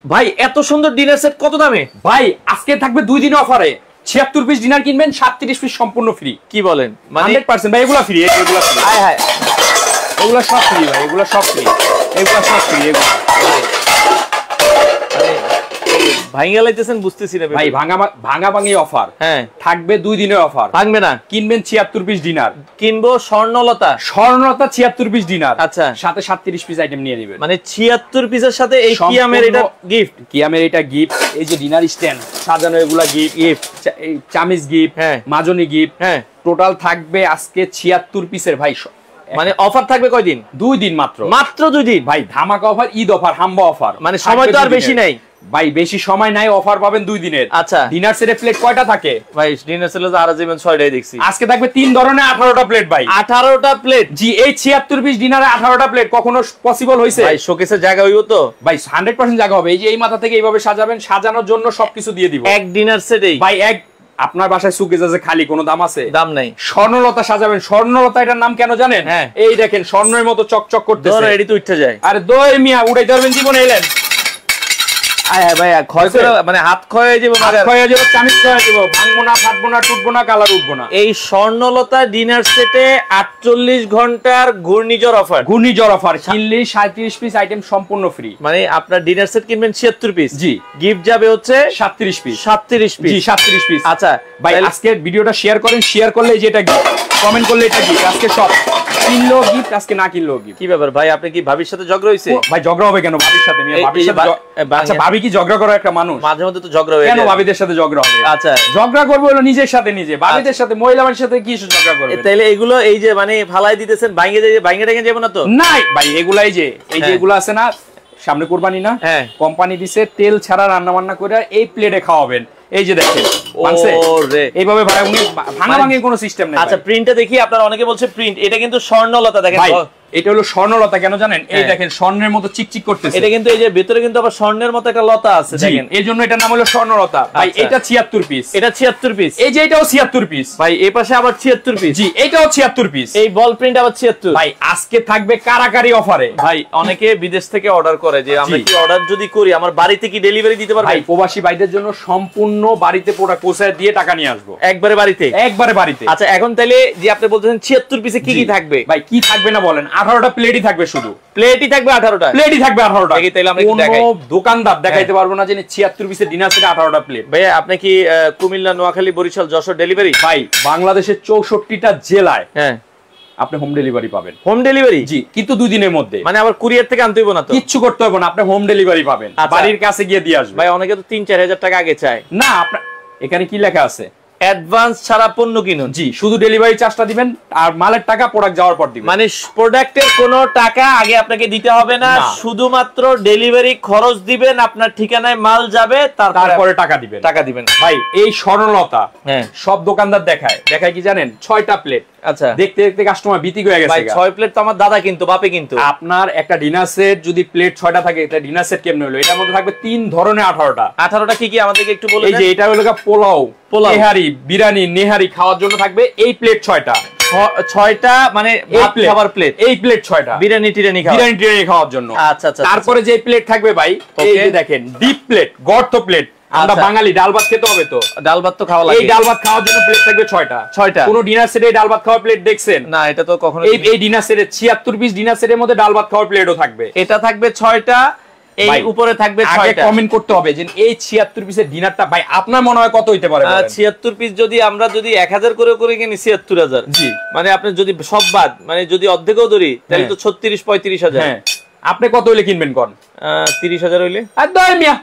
ভাই এত সুন্দর ডিনার সেট কত দামে? ভাই আজকে থাকবে 2 দিন অফারে 76 পিস ডিনার কিনবেন 37 পিস সম্পূর্ণ ফ্রি। কি বলেন? মানে 100% ভাই এগুলা ফ্রি, এগুলা ফ্রি। হায় হায়, এগুলা সব ফ্রি ভাই, এগুলা সব ফ্রি, এগুলা সব ফ্রি। এগুলা ভাঙা লাইতেছেন বুঝতেছি না ভাই, ভাঙা ভাঙি অফার। হ্যাঁ, থাকবে 2 দিনের অফার। ভাঙবে না, কিনবেন 76 পিস ডিনার, কিনবো স্বর্ণলতা 76 পিস ডিনার, আচ্ছা, সাথে 37 পিস আইটেম নিয়ে নেবেন। মানে 76 পিসের সাথে এই কিয়ামের এটা গিফট, কিয়ামের এটা গিফট। এই যে ডিনার স্ট্যান্ড সাজানো, এগুলা গিফট, এই চামিজ গিফট, হ্যাঁ, মাজনি গিফট। হ্যাঁ, টোটাল থাকবে আজকে 76 পিসের ভাই। মানে অফার থাকবে কয়দিন? 2 দিন মাত্র, মাত্র 2 দিন ভাই। ধামাকা অফার, ঈদ অফার, হাম্বা অফার। মানে সময় তো আর বেশি নাই ভাই, বেশি সময় নাই, অফার পাবেন 2 দিনের। আচ্ছা, ডিনার সেটে প্লেট কয়টা থাকে ভাই? ডিনার সেটে তো আর জীবন 6টাই দেখছি। আজকে থাকবে 3 ধরনের 18টা প্লেট ভাই। 18টা প্লেট? জি, এই 76 পিস ডিনারে 18টা প্লেট কখনো পসিবল হইছে? ভাই শোকেসের জায়গা হইও তো ভাই, 100% জায়গা হবে। এই যে এই মাথা থেকে এইভাবে সাজাবেন, সাজানোর জন্য সবকিছু দিয়ে দিব এক ডিনার সেটেই ভাই। আপনার বাসায় সুকেস আছে খালি, কোনো দাম আছে? দাম নাই। স্বর্ণলতা সাজাবেন। স্বর্ণলতা এটার নাম কেন জানেন? হ্যাঁ, এই দেখেন স্বর্ণের মতো চকচক করতেছে। ধরো এডি তো উঠে যায়। আরে দই মিয়া, উড়াইতে পারবেন জীবনে? এলেন আয় ভাই, ক্ষয় করে মানে হাত ক্ষয় হয়ে যাবে, ক্ষয় হয়ে যাবে, চামিচ ক্ষয় হয়ে যাবে, ভাঙবো না, ফাটবো না, টুটবো না, কালার উঠবো না। এই স্বর্ণলতা ডিনার সেটে 48 ঘন্টার ঘূর্ণিঝড় অফার। ঘূর্ণিঝড় অফার, কিনলে 37 পিস আইটেম সম্পূর্ণ ফ্রি। মানে আপনার ডিনার সেট কিনবেন 76 পিস, জি, গিফট যাবে হচ্ছে 37 পিস। 37 পিস, জি 37 পিস। আচ্ছা ভাই, আজকে ভিডিওটা শেয়ার করেন, শেয়ার করলে যেটা গিফট, কমেন্ট করলে এটা গিফট। আজকে সব কিনলেও গিফট, আজকে না কিনলেও গিফট। কি ব্যাপার ভাই, আপনি কি ভাবির সাথে ঝগড়া হইছে? ভাই ঝগড়া হবে কেন ভাবির সাথে? ভাবির সাথে আচ্ছা, ভাবি কি ঝগড়া করার একটা মানুষ? মাঝে মধ্যে তো ঝগড়া হয়। কেন ভাবিদের সাথে ঝগড়া হবে? আচ্ছা, ঝগড়া করবে হলো নিজের সাথে নিজে, ভাবিদের সাথে, মহিলা মানুষের সাথে কি ঝগড়া করবে? তাইলে এগুলো এই যে মানে ফালাই দিতেছেন, ভাঙে যায়, ভাঙে টাঙে যাবে না তো? নাই ভাই, এগুলাই যে এই যে এগুলো আছে না, সামনে কুরবানি না, হ্যাঁ, কোম্পানি দিছে তেল ছাড়া রান্না বান্না করে এই প্লেটে খাওয়াবেন। এই যে দেখেন এইভাবে ভাই, উনি ভাঙা ভাঙির কোনো সিস্টেম নেই। আচ্ছা, প্রিন্টটা দেখি। আপনারা অনেকে বলছে প্রিন্ট, এটা কিন্তু স্বর্ণলতা। দেখেন এটা হলো স্বর্ণলতা। কেন জানেন? এই দেখেন স্বর্ণের মতো চিকচিক করতেছে। এটা কিন্তু এই যে ভিতরে কিন্তু আবার স্বর্ণের মতো একটা লতা আছে, দেখেন। এর জন্য এটার নাম হলো স্বর্ণলতা ভাই। এটা 76 পিস, এটা 76 পিস। এই যে এটাও 76 পিস ভাই, এই পাশে আবার 76 পিস। জি, এটাও 76 পিস। এই বল প্রিন্ট আবার 76 ভাই। আজকে থাকবে কারাকারি অফারে ভাই। অনেকে বিদেশ থেকে অর্ডার করে যে আমরা কি অর্ডার যদি করি আমার বাড়িতে কি ডেলিভারি দিতে পারবে? ভাই, প্রবাসী ভাইদের জন্য সম্পূর্ণ বাড়িতে প্রোডাক্ট পৌঁছায় দিয়ে টাকা নিয়ে আসবো একবারে বাড়িতে, একবারে বাড়িতে। আচ্ছা, এখন তাইলে যে আপনি বলতেছেন 76 পিসে কি কি থাকবে? ভাই কি থাকবে না বলেন? 18টা প্লেটই থাকবে, শুধু প্লেটই থাকবে 18টা, প্লেটই থাকবে 18টা। দেখি তাইলে আমরা কোনো দোকানদার দেখাইতে পারবো না যে 76 পিসের ডিনার সেটে 18টা প্লেট। ভাই, আপনি কি কুমিল্লা, নোয়াখালী, বরিশাল, যশোর ডেলিভারি? ভাই, বাংলাদেশের 64টা জেলায় হ্যাঁ আপনি হোম ডেলিভারি পাবেন। Home delivery? জি, কিন্তু 2 দিনের মধ্যে। মানে আবার কুরিয়ার থেকে আনতে হইব না তো? কিচ্ছু করতে হবে না, আপনি হোম ডেলিভারি পাবেন, বাড়ির কাছে গিয়ে দিয়ে আসবে। ভাই, অনেকে তো 3-4 হাজার টাকা আগে চায় না। আপনার এখানে কি লেখা আছে? অ্যাডভান্স ছাড়া পণ্য কিনুন। জি, শুধু ডেলিভারি চার্জটা দিবেন আর মালের টাকা প্রোডাক্ট যাওয়ার পর দিবেন। মানে প্রোডাক্টের কোনো টাকা আগে আপনাকে দিতে হবে না, শুধুমাত্র ডেলিভারি খরচ দিবেন, আপনার ঠিকানায় মাল যাবে, তারপরে টাকা দিবেন। ভাই, এই স্বর্ণলতা সব দোকানদার দেখায় কি জানেন? 6টা প্লেট। আচ্ছা, দেখতে দেখতে কাস্টমার ভীতি হয়ে গেছে। ভাই 6 প্লেট তো আমার দাদা কিন্তু, বাপে কিন্তু। আপনার একটা ডিনার সেট যদি প্লেট 6টা থাকে, এটা ডিনার সেট কেমনে হলো? এটার মধ্যে থাকবে 3 ধরনের 18টা। 18টা কি কি আমাদেরকে একটু বলে দেন। এই যে এটা হলো পোলাও, নেহারি, বিরিয়ানি, নেহারি খাওয়ার জন্য থাকবে এই প্লেট 6টা। 6টা মানে ভাত খাবার প্লেট, এই প্লেট 6টা বিরিয়ানি টিরানি খাওয়ার জন্য। আচ্ছা আচ্ছা। তারপরে যে প্লেট থাকবে ভাই, এই যে দেখেন ডিপ প্লেট, গর্ত প্লেট। আমরা বাঙালি, ডাল ভাত খেতে হবে তো, ডাল ভাত তো খাওয়া লাগে। এই ডাল ভাত খাওয়ার জন্য প্লেট থাকবে 6টা। কোন ডিনার সেটে ডাল ভাত খাওয়ার প্লেট দেখছেন? না, এটা তো কখনো। এই ডিনার সেটে 76 পিস ডিনার সেটের মধ্যে ডাল ভাত খাওয়ার প্লেটও থাকবে। এটা থাকবে 6টা, এই উপরে থাকবে 6টা। কমেন্ট করতে হবে যে এই 76 পিসের ডিনারটা ভাই আপনার মনে হয় কত হইতে পারে? 76 পিস যদি আমরা 1000 করে কিনি, 76000। জি, মানে আপনি যদি সব বাদ, মানে যদি অর্ধেকও ধরি, তাহলে তো 36-35 হাজার। হ্যাঁ, আপনি কত হইলে কিনবেন কোন? 30,000 হইলে। আর দয় মিয়া,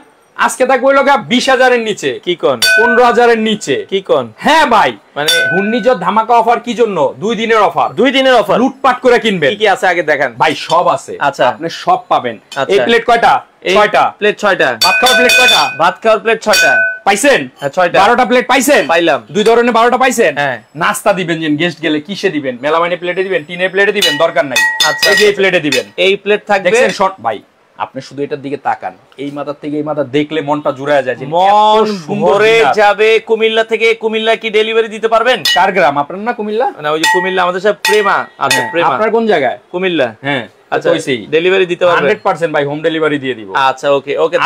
আজকে থাকবে হলো 20,000-এর নিচে। কি কোন? 15,000-এর নিচে। কি কোন? হ্যাঁ ভাই, মানে ঘূর্ণিঝড় ধামাকা অফার কি জন্য? 2 দিনের অফার। 2 দিনের অফার, লুটপাট করে কিনবেন। কি কি আছে আগে দেখান ভাই। সব আছে। আচ্ছা, আপনি সব পাবেন। এই প্লেট কয়টা? 6টা প্লেট। 6টা ভাত খাওয়ার প্লেট কয়টা? ভাত খাওয়ার প্লেট 6টা পাইছেন? 6টা। 12টা প্লেট পাইছেন? পাইলাম। 2 ধরনের 12টা পাইছেন। হ্যাঁ। নাস্তা দিবেন যে গেস্ট গেলে কিসে দিবেন? মেলামাইনে প্লেটে দিবেন, টিনের প্লেটে দিবেন, দরকার নাই। আচ্ছা, এই প্লেটে দিবেন। এই প্লেট থাকবে। দেখেন ভাই, আপনি শুধু এটার দিকে তাকান, এই মাথা থেকে এই মাথা দেখলে মনটা জুড়ায় যায়, মন ভরে যাবে। কুমিল্লা থেকে, কুমিল্লা কি ডেলিভারি দিতে পারবেন? কার গ্রাম আপনার? না কুমিল্লা, না ওই যে কুমিল্লা আমাদের সব প্রেমা আছে। প্রেমা। আপনার কোন জায়গায়? কুমিল্লা। হ্যাঁ, আচ্ছা ডেলিভারি দিতে পারবেন 100% ভাই, হোম ডেলিভারি দিয়ে দিব। আচ্ছা ওকে ওকে,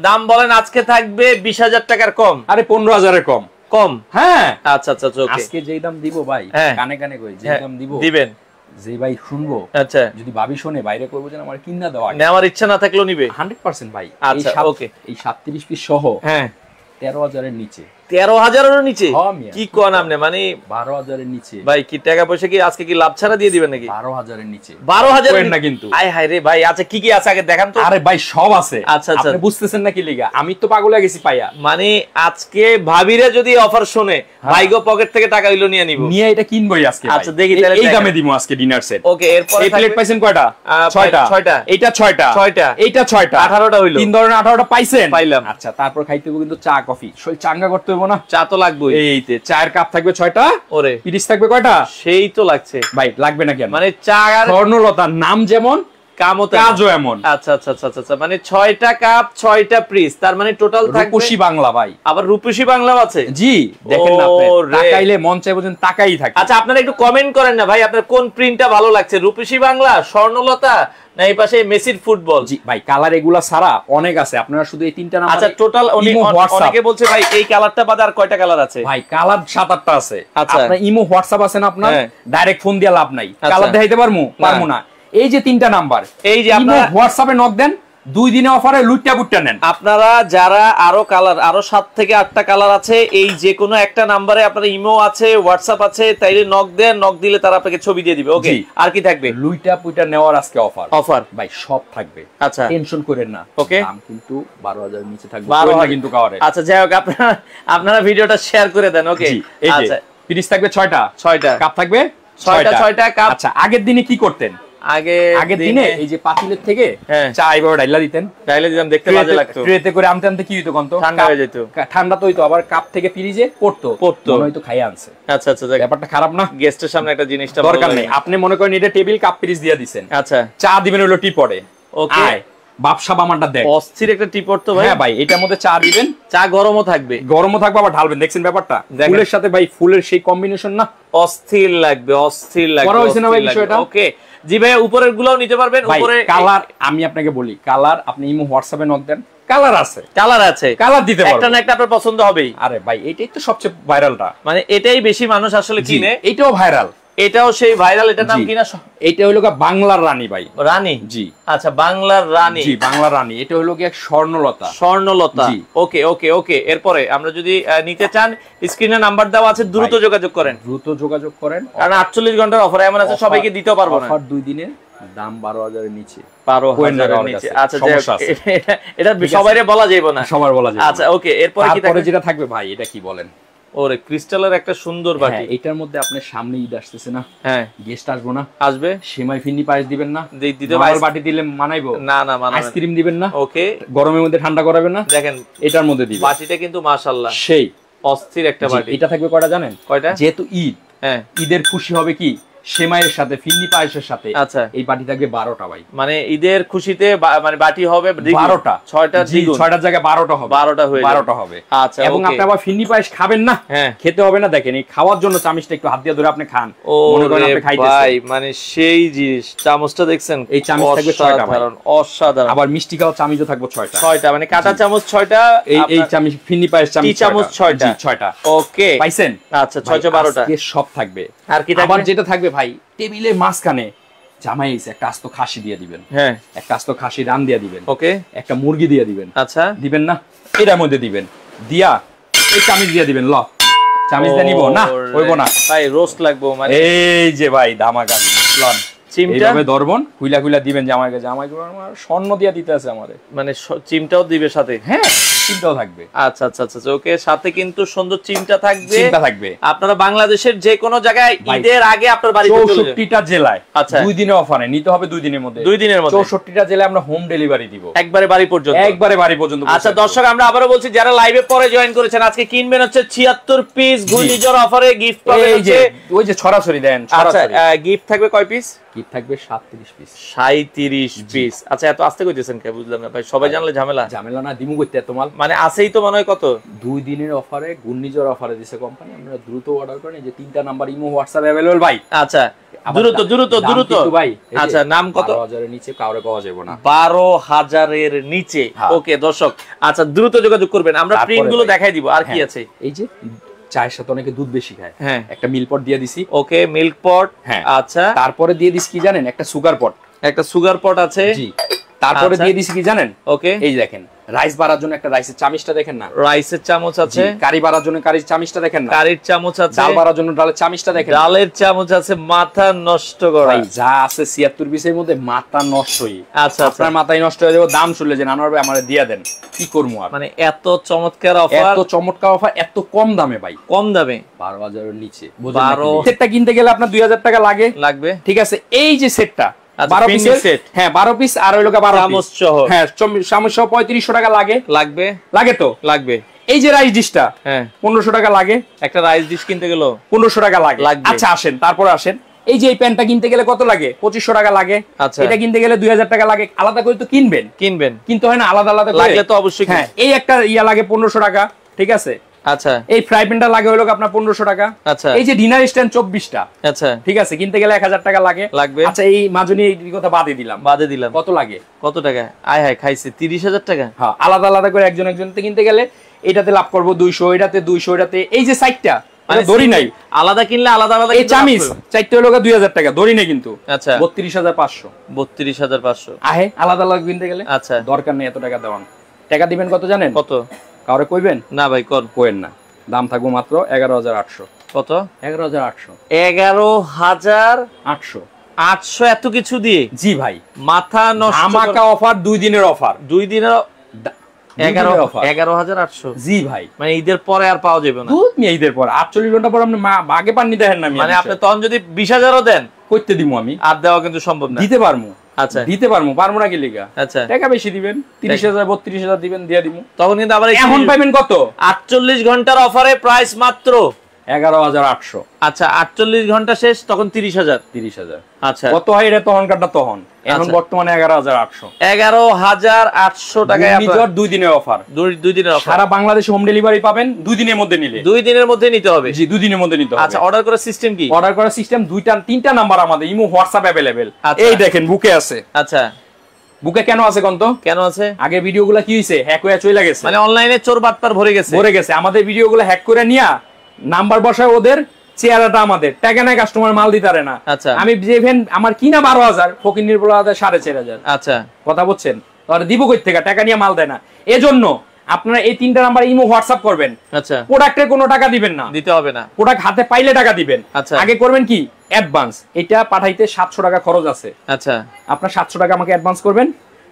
দাম বলেন আজকে থাকবে 20,000 টাকার কম। আরে 15,000 এর কম। কম? হ্যাঁ। আচ্ছা আচ্ছা ওকে, আজকে যেই দাম দিব ভাই, কানে কানে কই, যেই দাম দিব দিবেন, যে ভাই শুনবো, আচ্ছা যদি ভাবি শুনে বাইরে করবো যে আমার কিনা দেওয়া, নেওয়ার ইচ্ছা না থাকলেও নিবে 100% ভাই। আচ্ছা ওকে, এই 37 পিস সহ 13,000 এর নিচে। 13,000 এর নিচে? কি কোন আপনি, মানে 12,000 এর নিচে ভাই? কি টাকা পয়সা কি আজকে কি লাভ ছাড়া দিয়ে দিবেন নাকি? 12,000 এর নিচে। 12,000 না কিন্তু, আয় হায় রে ভাই। আচ্ছা কি কি আছে আগে দেখান তো। আরে ভাই সব আছে। আচ্ছা আচ্ছা, আপনি বুঝতেছেন না কি লিগা, আমি তো পাগল হয়ে গেছি পাইয়া। মানে আজকে ভাবিরে যদি অফার শুনে ভাইগো পকেট থেকে টাকা হইলো নিয়ে নিব, নিয়ে এটা কিনবই আজকে। আচ্ছা দেখি তাহলে এই দামে দিব আজকে ডিনার সেট। ওকে, এরপর এই প্লেট পাইছেন কয়টা? 6টা। 6টা। এইটা 6টা। 6টা। এইটা 6টা। 18টা হইলো। তিন ধরনের 18টা পাইছেন? পাইলাম। আচ্ছা তারপর খাইতে হবে কিন্তু চা কফি, শরীর চাঙ্গা করতে হবে না? চা তো লাগবে। এইতে চায়ের কাপ থাকবে 6টা। ওরে পিরিচ থাকবে কয়টা? সেই তো লাগছে ভাই, লাগবে না কেন? মানে চা আর স্বর্ণলতা নাম যেমন, কাজও এমন। আচ্ছা আচ্ছা আচ্ছা আচ্ছা, মানে 6টা কাপ 6টা পিস, তার মানে টোটাল থাকবে রূপসী বাংলা ভাই। আবার রূপসী বাংলাও আছে? জি, দেখেন না আপনি, তাকাইলে মন চাই বুঝেন তাকাই থাকে। আচ্ছা আপনারা একটু কমেন্ট করেন না ভাই, আপনার কোন প্রিন্টটা ভালো লাগছে, রূপসী বাংলা, স্বর্ণলতা, না এই পাশে মেসির ফুটবল? জি ভাই, কালার এগুলা ছাড়া অনেক আছে, আপনারা শুধু এই তিনটা নাম। আচ্ছা টোটাল অনেকে বলছে ভাই এই কালারটা বাদে আর কয়টা কালার আছে? ভাই কালার 7-8টা আছে। আচ্ছা, আপনার ইমো হোয়াটসঅ্যাপ আছে না আপনার? ডাইরেক্ট ফোন দিয়ে লাভ নাই, কালার দেখাইতে পারমু না। এই যে 3টা নাম্বার, এই যে আপনারা হোয়াটসঅ্যাপে নক দেন, 2 দিনে অফারে লুটটা বুটটা নেন। আপনারা যারা আরো কালার, আরো 7 থেকে 8টা কালার আছে, এই যে কোনো একটা নাম্বারে আপনার ইমো আছে, হোয়াটসঅ্যাপ আছে, তাইলে নক দেন, নক দিলে তারা আপনাকে ছবি দিয়ে দিবে। ওকে, আর কি থাকবে? লুইটা পুইটা নেওয়ার আজকে অফার ভাই, সব থাকবে। আচ্ছা টেনশন করেন না, ওকে, দাম কিন্তু 12,000 এর নিচে থাকবে। 12,000 কিন্তু কাওয়ারে। আচ্ছা যাই হোক, আপনারা ভিডিওটা শেয়ার করে দেন। ওকে, আচ্ছা পিরিচ থাকবে 6টা। কাপ থাকবে 6টা কাপ। আচ্ছা আগের দিনে কি করতেন? আগের দিনে এই যে পাতিলের থেকে চা এইভাবে ডাইলা দিতেন, দেখতে মজা লাগতো। ট্রেতে করে আনতে আনতে কি হইতো কোন তো? ঠান্ডা হয়ে যেত। ঠান্ডা তো হইতো, আবার কাপ থেকে ফ্রিজে পড়তো হয়তো খাইয়া আনছে। আচ্ছা আচ্ছা, ব্যাপারটা খারাপ না? গেস্টের সামনে একটা জিনিসটা দরকার নেই, আপনি মনে করেন এটা টেবিল কাপ ফ্রিজ দিয়ে দিবেন। আচ্ছা, চা দিবেন হলো টি পড়ে। ওকে, বাপসা আমারটা দেখ, অস্থির একটা টিপট তো ভাই। হ্যাঁ ভাই, এটার মধ্যে চা দিবেন, চা গরমও থাকবে, আবার ঢালবেন। দেখছেন ব্যাপারটা? ফুলের সাথে ভাই, ফুলের সেই কম্বিনেশন না, অস্থির লাগবে, অস্থির লাগবে। করা হইছে না ভাই বিষয়টা? ওকে জি ভাই, উপরের গুলোও নিতে পারবেন। উপরে কালার আমি আপনাকে বলি, কালার আপনি ইমো হোয়াটসঅ্যাপে নক দেন, কালার আছে, কালার দিতে পারবেন, একটা না একটা আপনার পছন্দ হবেই। আরে ভাই এটাই তো সবচেয়ে ভাইরালটা, মানে এটাই বেশি মানুষ আসলে কিনে। এটাও ভাইরাল, এটাও সেই ভাইরাল। এটার নাম কি না? এটা হলো বাংলার রানী ভাই। রানী? জি আচ্ছা, বাংলার রানী। জি, বাংলার রানী। এটা হলো কি এক স্বর্ণলতা। স্বর্ণলতা, ওকে ওকে ওকে। এরপরে আমরা যদি নিতে চান, স্ক্রিনে নাম্বার দেওয়া আছে, দ্রুত যোগাযোগ করেন, কারণ 48 ঘন্টার অফার এমন আছে সবাইকে দিতে পারবো না। অফার 2 দিনের দাম 12,000 এর নিচে, 12,000 এর নিচে। আচ্ছা, এটা সবাইরে বলা যাবে না, সবার বলা যাবে। আচ্ছা ওকে, এরপরে কি থাকবে? যেটা থাকবে ভাই, এটা কি বলেন? ওরে ক্রিস্টালের একটা সুন্দর বাটি। এটার মধ্যে আপনার সামনে ঈদ আসতেছে না? হ্যাঁ, গেস্ট আসবো না? আসবে। সেমাই ফিন্নি পায়েস দিবেন না? দিতে বাটি দিলে মানাইবো না? না মানাবে। আইসক্রিম দিবেন না? ওকে, গরমের মধ্যে ঠান্ডা করাবেন না? দেখেন এটার মধ্যে দিবেন। বাটিটা কিন্তু মাশাআল্লাহ সেই অস্থির একটা বাটি। এটা থাকবে কয়টা জানেন? কয়টা? যেহেতু ঈদ, হ্যাঁ, ঈদের খুশি হবে কি সেমাইয়ের সাথে, ফিন্নি পায়েসের সাথে। আচ্ছা, এই বাটি থাকবে 12টা ভাই। মানে ঈদের খুশিতে মানে বাটি হবে 12টা, 6টার জায়গায় 12টা হবে। 12টা হবে। আচ্ছা, এবং আপনি আবার ফিন্নি পায়েস খাবেন না, খেতে হবে না। দেখেন এই খাওয়ার জন্য চামচটা একটু হাত দিয়ে ধরে আপনি খান, মনে করেন আপনি খাইতেছেন ভাই, মানে সেই জিনিস। চামচটা দেখছেন? এই চামচ থাকবে 6টা ভাই, অসাধারণ। আবার মিষ্টি খাওয়ার চামচও থাকবে 6টা, মানে কাঁটা চামচ 6টা, এই চামচ ফিন্নি পায়েস চামচ 6টা। ওকে, পাইছেন? আচ্ছা, 6 12টা সব থাকবে। আর কি থাকবে? আবার যেটা থাকবে ভাই, টেবিলের মাঝখানে জামাই এসে একটা আস্ত খাসি দিয়ে দিবেন। হ্যাঁ, একটা আস্ত খাসি রান দিয়ে দিবেন। ওকে, একটা মুরগি দিয়ে দিবেন। আচ্ছা, দিবেন না? এটার মধ্যে দিবেন, দিয়া এই চামচ দিয়ে দিবেন। ল চামচ দিয়ে নিব না, হইবো না ভাই, রোস্ট লাগবো। মানে এই যে ভাই ধামাকা লন, চিমটা এইভাবে ধরবন, খুইলা খুইলা দিবেন জামাইকে। জামাইকে আমার স্বর্ণ দিয়া দিতে আছে আমাদের, মানে চিমটাও দিবে সাথে। হ্যাঁ, চিমটাও থাকবে। আচ্ছা আচ্ছা আচ্ছা, ওকে, সাথে কিন্তু সুন্দর চিমটা থাকবে। আপনারা বাংলাদেশের যে কোনো জায়গায় ঈদের আগে আপনার বাড়িতে চলে যাবেন। 64টা জেলায়। আচ্ছা, 2 দিনের অফারে নিতে হবে, 2 দিনের মধ্যে। 64টা জেলায় আমরা হোম ডেলিভারি দিব, একবারে বাড়ি পর্যন্ত। আচ্ছা দর্শক, আমরা আবারো বলছি, যারা লাইভে পরে জয়েন করেছেন, আজকে কিনবেন হচ্ছে 76 পিস ঘূর্ণিঝড় অফারে গিফট পাবেন। ওই যে ছড়াছড়ি দেন। আচ্ছা, গিফট থাকবে কয় পিস? গিফট থাকবে 37 পিস। 37 পিস। আচ্ছা এত আস্তে কইতেছেন কে বুঝলাম না ভাই, সবাই জানলে ঝামেলা। ঝামেলা না, দিমু কইতে এত মাল মানে আছেই তো মনে হয় কত 2 দিনের অফারে, ঘূর্ণিঝড় অফারে দিছে কোম্পানি। আমরা দ্রুত অর্ডার করেন, এই যে 3টা নাম্বার ইমো হোয়াটসঅ্যাপ अवेलेबल ভাই। আচ্ছা দ্রুত দ্রুত দ্রুত ভাই। আচ্ছা নাম কত? 12000 এর নিচে কাউরে পাওয়া যাবে না। 12000 এর নিচে। ওকে দর্শক, আচ্ছা দ্রুত যোগাযোগ করবেন, আমরা প্রিন্ট গুলো দেখাই দিব। আর কি আছে? এই যে চায়ের সাথে অনেকে দুধ বেশি খায়, হ্যাঁ একটা মিল্ক পট দিয়ে দিছি। ওকে মিল্ক পট। হ্যাঁ আচ্ছা তারপরে দিয়ে দিছি কি জানেন, একটা সুগার পট। একটা সুগার পট আছে। জি তারপরে দিয়ে দিছি কি জানেন, ওকে এই দেখেন রাইস বাড়ার জন্য একটা রাইসের চামচটা দেখেন না, রাইসের চামচ আছে। কারি বাড়ার জন্য কারির চামচটা দেখেন না, কারির চামচ আছে। ডাল বাড়ার জন্য ডালের চামচটা দেখেন, ডালের চামচ আছে। মাথা নষ্ট করা ভাই যা আছে 76 পিসের মধ্যে মাথা নষ্টই। আচ্ছা আপনার মাথায় নষ্ট হয়ে যাবে, দাম শুনলে যে আনোয়ার ভাই আমারে দিয়া দেন, কি করবো আর। মানে এত চমৎকার অফার, এত চমৎকার অফার এত কম দামে ভাই, কম দামে 12000 এর নিচে। 12 সেটটা কিনতে গেলে আপনার 2000 টাকা লাগবে, ঠিক আছে। এই যে সেটটা 12 পিসের সেট, হ্যাঁ 12 পিস আর হইলো 12 চামচ সহ, হ্যাঁ চামচ সহ 3500 টাকা লাগে তো লাগবে। এই যে রাইস ডিশটা, হ্যাঁ 1500 টাকা লাগে। একটা রাইস ডিশ কিনতে গেল 1500 টাকা লাগে। আচ্ছা আসেন তারপরে আসেন, এই যে এই প্যান্টটা কিনতে গেলে কত লাগে? 2500 টাকা লাগে। আচ্ছা এটা কিনতে গেলে 2000 টাকা লাগে। আলাদা করে তো কিনবেন, কিনতে হয় না, আলাদা আলাদা লাগলে তো অবশ্যই। হ্যাঁ এই একটা ইয়া লাগে 1500 টাকা, ঠিক আছে। আচ্ছা এই ফ্রাই প্যানটা লাগে হলো আপনার 1500 টাকা। আচ্ছা এই যে ডিনার স্ট্যান্ড 24টা, আচ্ছা ঠিক আছে, কিনতে গেলে 1000 টাকা লাগবে। আচ্ছা এই মাজুনি এই কথা বাদে দিলাম, কত লাগে? কত টাকা? আয় হায় খাইছে 30000 টাকা। হ্যাঁ আলাদা আলাদা করে একজন কিনতে গেলে এটাতে লাভ করব 200, এটাতে 200, এটাতে এই যে সাইডটা দড়ি নাই, আলাদা কিনলে আলাদা আলাদা। এই চামিচ চারটে হলো 2000 টাকা, দড়ি নেই কিন্তু। আচ্ছা 32500। 32500 আহে আলাদা আলাদা কিনতে গেলে। আচ্ছা দরকার নেই এত টাকা দেওয়ান। টাকা দিবেন কত জানেন? কত? কাউরে কইবেন না ভাই, কোয়েন না। দাম থাকবো মাত্র 11800। কত? 11800। 11800 এত কিছু দিয়ে? জি ভাই, মাথা নষ্ট। আমাকা অফার, 2 দিনের অফার। 2 দিনের 11800। জি ভাই, মানে ঈদের পরে আর পাওয়া যাবে না। ঈদের পর 48 ঘন্টা পর আপনি বাগে পাননি দেখেন না। মানে আপনি তখন যদি 20000ও দেন করতে দিমু আমি, আর দেওয়া কিন্তু সম্ভব না। দিতে পারমু। আচ্ছা দিতে পারবো না কি লিগা? আচ্ছা টাকা বেশি দিবেন, 30000 32000 দিবেন, দিয়া দিমু। তখন কিন্তু আবার এখন পাবেন কত? 48 ঘন্টার অফারে প্রাইস মাত্র 11800। আচ্ছা 48 ঘন্টা শেষ, তখন 30000। আচ্ছা কত হয় এটা তখন কাটা? তখন এখন বর্তমানে 11800। 11800 টাকায় আপনার 2 দিনের অফার। 2 দিনের অফার, সারা বাংলাদেশে হোম ডেলিভারি পাবেন 2 দিনের মধ্যে নিলে। 2 দিনের মধ্যে নিতে হবে? জি 2 দিনের মধ্যে নিতে হবে। আচ্ছা অর্ডার করার সিস্টেম কি? অর্ডার করার সিস্টেম 3টা নাম্বার আমাদের ইমো হোয়াটসঅ্যাপ अवेलेबल। এই দেখেন বুকে আছে। আচ্ছা বুকে কেন আছে কোন তো? কেন আছে? আগে ভিডিওগুলো কি হইছে, হ্যাক হয়ে চলে গেছে। মানে অনলাইনে চোর বাটপার ভরে গেছে। আমাদের ভিডিওগুলো হ্যাক করে নিয়া নাম্বার বসায় ওদের, চেহারাটা আমাদের, টাকা নাই, কাস্টমার মাল দিতে পারে না। আচ্ছা আমি যে ভেন আমার কিনা 12000, ফকির নির্বলা 4500। আচ্ছা কথা বলছেন, তাহলে দিব কই থেকে? টাকা নিয়ে মাল দেয় না। এজন্য আপনারা এই 3টা নাম্বার ইমো হোয়াটসঅ্যাপ করবেন। আচ্ছা প্রোডাক্টের কোনো টাকা দিবেন না, দিতে হবে না। প্রোডাক্ট হাতে পাইলে টাকা দিবেন। আচ্ছা আগে করবেন কি, অ্যাডভান্স। এটা পাঠাইতে 700 টাকা খরচ আছে। আচ্ছা আপনার 700 টাকা আমাকে অ্যাডভান্স করবেন,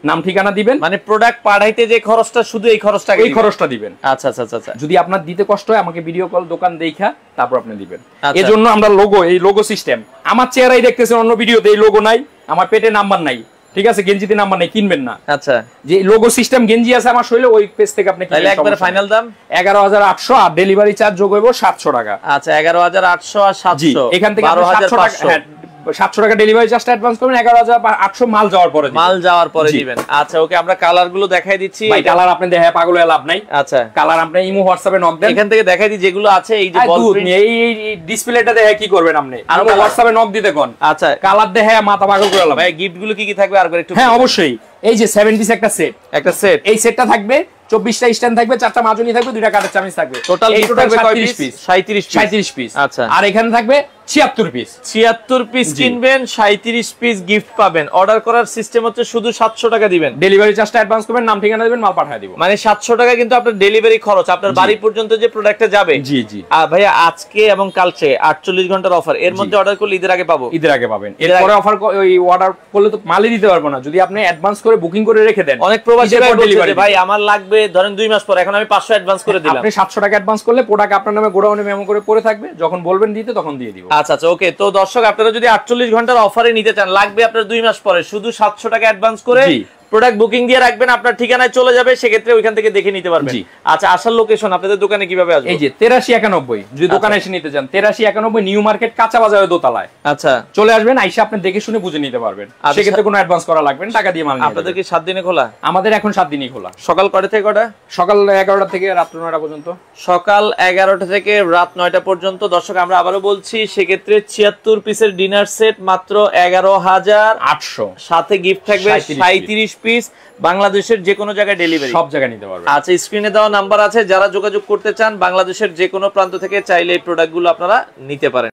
নাম ঠিকানা দিবেন। মানে প্রোডাক্ট পাঠাইতে যে খরচটা, শুধু এই খরচটা দিবেন। আচ্ছা আচ্ছা আচ্ছা। যদি আপনার দিতে কষ্ট হয় আমাকে ভিডিও কল দোকান দেখা তারপর আপনি দিবেন। এজন্য আমরা এই লোগো সিস্টেম, আমার চেহারাই দেখতেছেন অন্য ভিডিওতে, এই লোগো নাই, আমার পেটে নাম্বার নাই, ঠিক আছে, গেঞ্জিতে নাম্বার নাই, কিনবেন না। আচ্ছা যে লোগো সিস্টেম গেঞ্জি আছে আমার শরীরে, ওই পেজ থেকে আপনি কিনলে একবারে ফাইনাল দাম 11800, আর ডেলিভারি চার্জ যোগ হইব 700 টাকা। আচ্ছা 11800 আর 700, এখান থেকে 12500। 700 টাকা ডেলিভারি চার্জটা অ্যাডভান্স করবেন, 11800 মাল যাওয়ার পরে দিবেন। আচ্ছা ওকে, আমরা কালার গুলো দেখাই দিচ্ছি। ভাই কালার আপনি দেখায় পাগল হয়ে লাভ নাই। আচ্ছা কালার আপনি ইমো হোয়াটসঅ্যাপে নক দেন, এখান থেকে দেখাই দিই যেগুলো আছে। এই যে বল প্রিন্ট, এই ডিসপ্লেটা দেখে কি করবেন আপনি? আর হোয়াটসঅ্যাপে নক দিতে কোন। আচ্ছা কালার দেখে মাথা পাগল করে লাভ। ভাই গিফট গুলো কি কি থাকবে আরেকবার একটু? হ্যাঁ অবশ্যই, এই যে 7 পিস একটা সেট, এই সেটটা থাকবে, 24টা স্ট্যান্ড থাকবে, 4টা মাজুনি থাকবে, 2টা কাঠের চামচ থাকবে। টোটাল থাকবে কয় পিস? 37 পিস। আচ্ছা আর এখানে থাকবে 76 পিস। 76 পিস কিনবেন, 37 পিস গিফট পাবেন। অর্ডার করার সিস্টেম হচ্ছে শুধু 700 টাকা দিবেন, ডেলিভারি চার্জটা অ্যাডভান্স করবেন, নাম ঠিকানা দিবেন, মাল পাঠিয়ে দিব। মানে 700 টাকা কিন্তু আপনার ডেলিভারি খরচ, আপনার বাড়ি পর্যন্ত যে প্রোডাক্টটা যাবে। জি জি। আর ভাইয়া আজকে এবং কালকে 48 ঘন্টার অফার, এর মধ্যে অর্ডার করলে ঈদের আগে পাবো? ঈদের আগে পাবেন। এরপরে অফার ওই অর্ডার করলে তো মালই দিতে পারবো না, যদি আপনি অ্যাডভান্স করে বুকিং করে রেখে দেন। অনেক প্রবাসী ভাই বলছে ভাই আমার লাগবে ধরেন 2 মাস পর, এখন আমি 500 অ্যাডভান্স করে দিলাম। আপনি 700 টাকা অ্যাডভান্স করলে প্রোডাক্ট আপনার নামে গোডাউনে মেমো করে পড়ে থাকবে, যখন বলবেন দিতে তখন দিয়ে দিব। আচ্ছা আচ্ছা ওকে। তো দর্শক আপনারা যদি 48 ঘন্টার অফারে নিতে চান, লাগবে আপনার 2 মাস পরে, শুধু 700 টাকা অ্যাডভান্স করে প্রোডাক্ট বুকিং দিয়ে রাখবেন, আপনার ঠিকানায় চলে যাবে, সেক্ষেত্রে ওইখান থেকে দেখে নিতে পারবেন। আচ্ছা, আসার লোকেশন আপনাদের দোকানে কিভাবে আসবে? এই যে 8391 যদি দোকানে এসে নিতে চান, 8391 নিউ মার্কেট কাঁচা বাজারের দোতলায়। আচ্ছা, চলে আসবেন, আইসা আপনি দেখে শুনে বুঝে নিতে পারবেন। সেক্ষেত্রে কোনো অ্যাডভান্স করা লাগবে না, টাকা দিয়ে মাল নিয়ে। আপনাদের কি 7 দিনে খোলা? আমাদের এখন 7 দিনই খোলা। সকাল কয়টা থেকে কয়টা? সকাল 11টা থেকে রাত 9টা পর্যন্ত। সকাল 11টা থেকে রাত 9টা পর্যন্ত। দর্শক আমরা আবারও বলছি, সেক্ষেত্রে 76 পিসের ডিনার সেট মাত্র 11,800, সাথে গিফট থাকবে 37 পিস। বাংলাদেশের যে কোনো জায়গায় ডেলিভারি, সব জায়গায় নিতে পারবেন। আচ্ছা, স্ক্রিনে দেওয়া নাম্বার আছে, যারা যোগাযোগ করতে চান বাংলাদেশের যে কোনো প্রান্ত থেকে চাইলে এই প্রোডাক্টগুলো আপনারা নিতে পারেন।